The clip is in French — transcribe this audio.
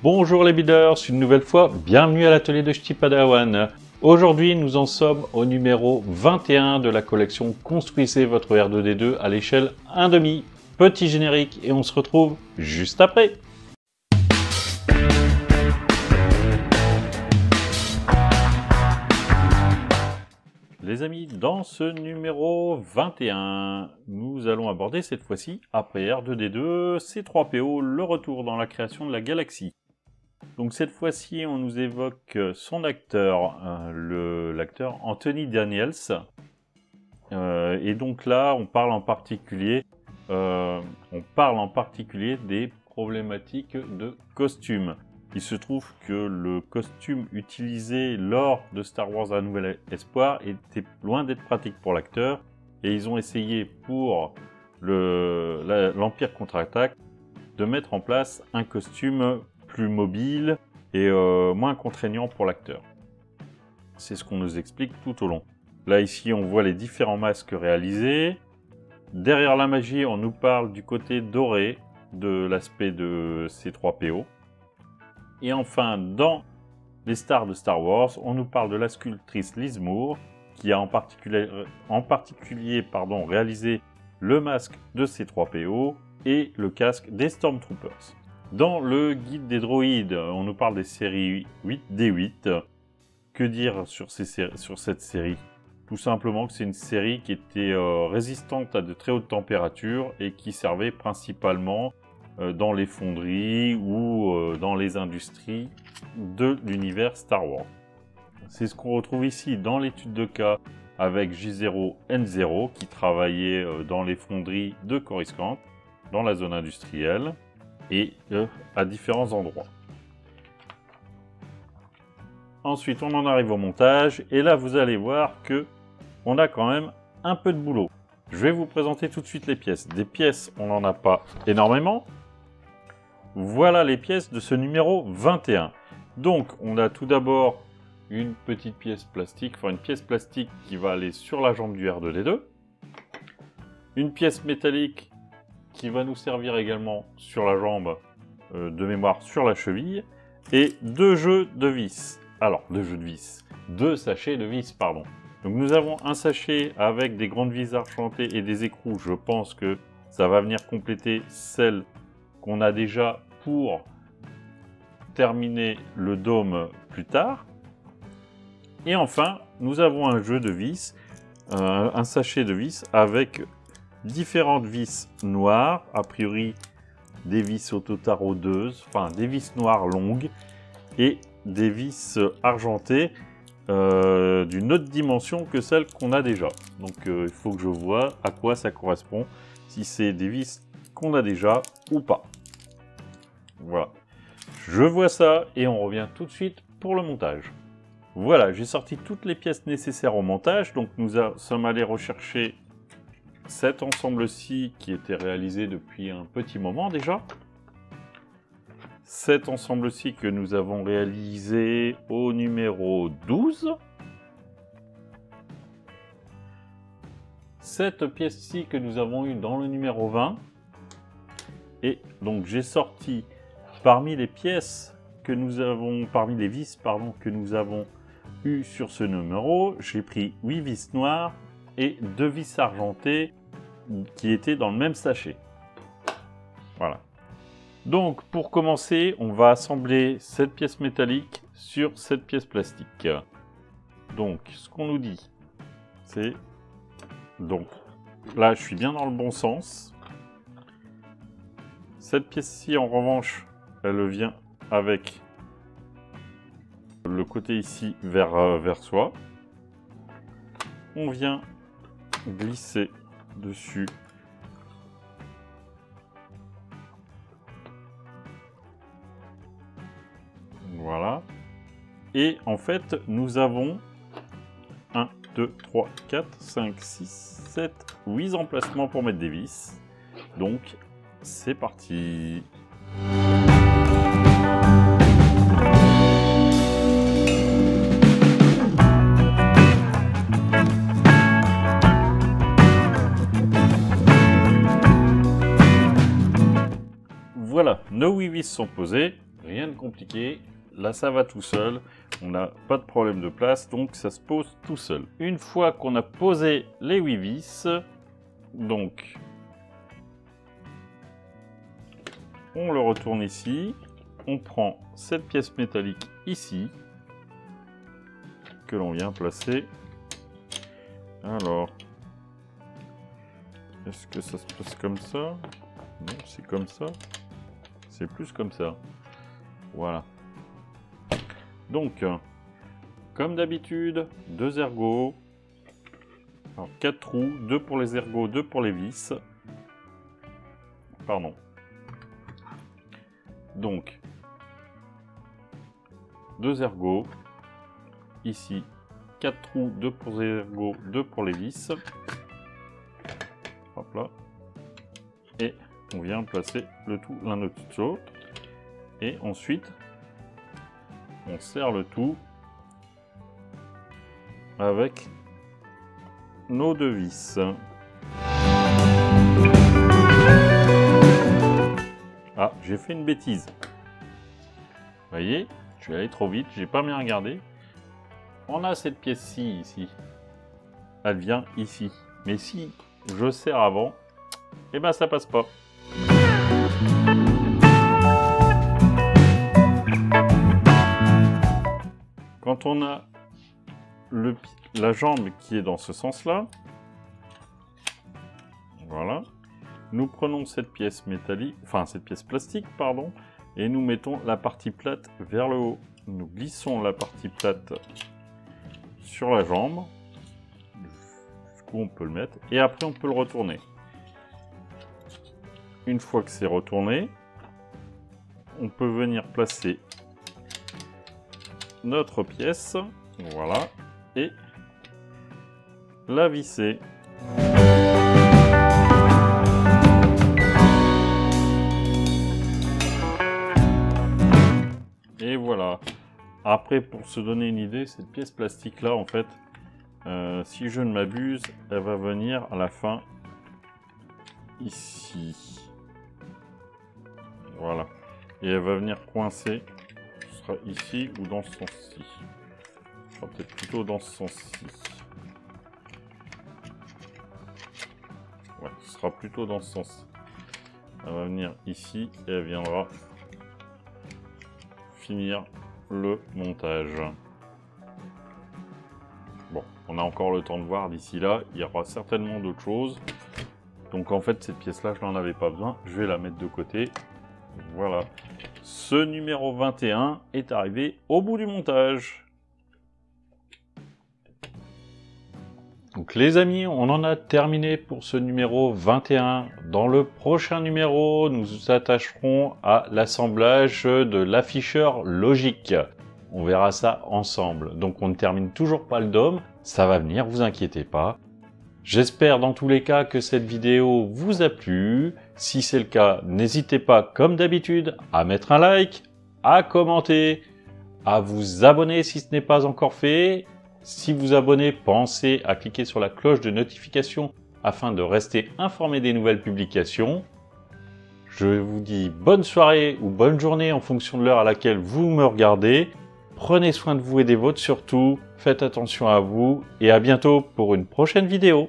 Bonjour les builders, une nouvelle fois, bienvenue à l'atelier de Ch'ti Padawan. Aujourd'hui, nous en sommes au numéro 21 de la collection Construisez votre R2D2 à l'échelle 1,5. Petit générique et on se retrouve juste après. Les amis, dans ce numéro 21, nous allons aborder cette fois-ci, après R2D2, C3PO, le retour dans la création de la galaxie. Donc cette fois-ci, on nous évoque son acteur, l'acteur Anthony Daniels. Et donc là, on parle en particulier des problématiques de costumes. Il se trouve que le costume utilisé lors de Star Wars Un Nouvel Espoir était loin d'être pratique pour l'acteur. Et ils ont essayé pour l'Empire Contre-Attaque de mettre en place un costume plus mobile et moins contraignant pour l'acteur. C'est ce qu'on nous explique tout au long. Là, ici, on voit les différents masques réalisés. Derrière la magie, on nous parle du côté doré de l'aspect de C3PO. Et enfin, dans les stars de Star Wars, on nous parle de la sculptrice Liz Moore, qui a en particulier réalisé le masque de C3PO et le casque des Stormtroopers. Dans le guide des droïdes, on nous parle des séries 8D8. Que dire sur cette série? Tout simplement que c'est une série qui était résistante à de très hautes températures et qui servait principalement dans les fonderies ou dans les industries de l'univers Star Wars. C'est ce qu'on retrouve ici dans l'étude de cas avec J0N0 qui travaillait dans les fonderies de Coruscant, dans la zone industrielle et à différents endroits. Ensuite, on en arrive au montage et là, vous allez voir que on a quand même un peu de boulot. Je vais vous présenter tout de suite les pièces. Des pièces, on n'en a pas énormément. Voilà les pièces de ce numéro 21. Donc, on a tout d'abord une petite pièce plastique, enfin une pièce plastique qui va aller sur la jambe du R2D2. Une pièce métallique qui va nous servir également sur la jambe, de mémoire sur la cheville. Et deux jeux de vis. Alors, deux sachets de vis, pardon. Donc nous avons un sachet avec des grandes vis argentées et des écrous. Je pense que ça va venir compléter celle qu'on a déjà pour terminer le dôme plus tard. Et enfin, nous avons un jeu de vis, un sachet de vis avec différentes vis noires, a priori des vis autotaraudeuses, enfin des vis noires longues et des vis argentées d'une autre dimension que celle qu'on a déjà. Donc il faut que je vois à quoi ça correspond, si c'est des vis qu'on a déjà ou pas. Voilà. Je vois ça et on revient tout de suite pour le montage. Voilà, j'ai sorti toutes les pièces nécessaires au montage. Donc nous sommes allés rechercher cet ensemble-ci qui était réalisé depuis un petit moment déjà. Cet ensemble-ci que nous avons réalisé au numéro 12. Cette pièce-ci que nous avons eue dans le numéro 20. Et donc j'ai sorti parmi les pièces que nous avons, parmi les vis que nous avons eues sur ce numéro, j'ai pris 8 vis noires et 2 vis argentées qui étaient dans le même sachet. Voilà. Donc, pour commencer, on va assembler cette pièce métallique sur cette pièce plastique. Donc, ce qu'on nous dit, c'est... Donc, là, je suis bien dans le bon sens. Cette pièce-ci, en revanche, elle vient avec le côté ici vers soi. On vient glisser dessus voilà. Et en fait, nous avons 1, 2, 3, 4, 5, 6, 7, 8 emplacements pour mettre des vis. Donc, c'est parti. Voilà, nos 8 vis sont posées. Rien de compliqué. Là, ça va tout seul. On n'a pas de problème de place, donc ça se pose tout seul. Une fois qu'on a posé les 8 vis, donc on le retourne ici. On prend cette pièce métallique ici, que l'on vient placer. Alors, est-ce que ça se passe comme ça? Non, c'est comme ça. C'est plus comme ça. Voilà. Donc, comme d'habitude, 2 ergots. Alors, 4 trous, 2 pour les ergots, 2 pour les vis. Pardon. Donc, 2 ergots. Ici, 4 trous, 2 pour les ergots, 2 pour les vis. Hop là. Et on vient placer le tout l'un au-dessus de l'autre. Et ensuite, on serre le tout avec nos 2 vis. Ah, j'ai fait une bêtise. Vous voyez, je suis allé trop vite, j'ai pas bien regardé. On a cette pièce-ci ici. Elle vient ici. Mais si je serre avant, eh ben ça passe pas. Quand on a la jambe qui est dans ce sens-là, voilà, nous prenons cette pièce métallique, enfin cette pièce plastique, pardon, et nous mettons la partie plate vers le haut. Nous glissons la partie plate sur la jambe, jusqu'où on peut le mettre, et après on peut le retourner. Une fois que c'est retourné, on peut venir placer notre pièce, voilà, et la visser. Et voilà. Après, pour se donner une idée, cette pièce plastique là, en fait, si je ne m'abuse, elle va venir à la fin ici. Voilà. Et elle va venir coincer. Ce sera ici ou dans ce sens-ci. Ce sera peut-être plutôt dans ce sens-ci. Ouais, ce sera plutôt dans ce sens. Elle va venir ici et elle viendra finir le montage. Bon, on a encore le temps de voir d'ici là. Il y aura certainement d'autres choses. Donc en fait, cette pièce-là, je n'en avais pas besoin. Je vais la mettre de côté. Voilà. Ce numéro 21 est arrivé au bout du montage. Donc les amis, on en a terminé pour ce numéro 21. Dans le prochain numéro, nous nous attacherons à l'assemblage de l'afficheur logique. On verra ça ensemble. Donc on ne termine toujours pas le dôme, ça va venir, vous inquiétez pas. J'espère dans tous les cas que cette vidéo vous a plu. Si c'est le cas, n'hésitez pas comme d'habitude à mettre un like, à commenter, à vous abonner si ce n'est pas encore fait. Si vous abonnez, pensez à cliquer sur la cloche de notification afin de rester informé des nouvelles publications. Je vous dis bonne soirée ou bonne journée en fonction de l'heure à laquelle vous me regardez. Prenez soin de vous et des vôtres surtout. Faites attention à vous et à bientôt pour une prochaine vidéo.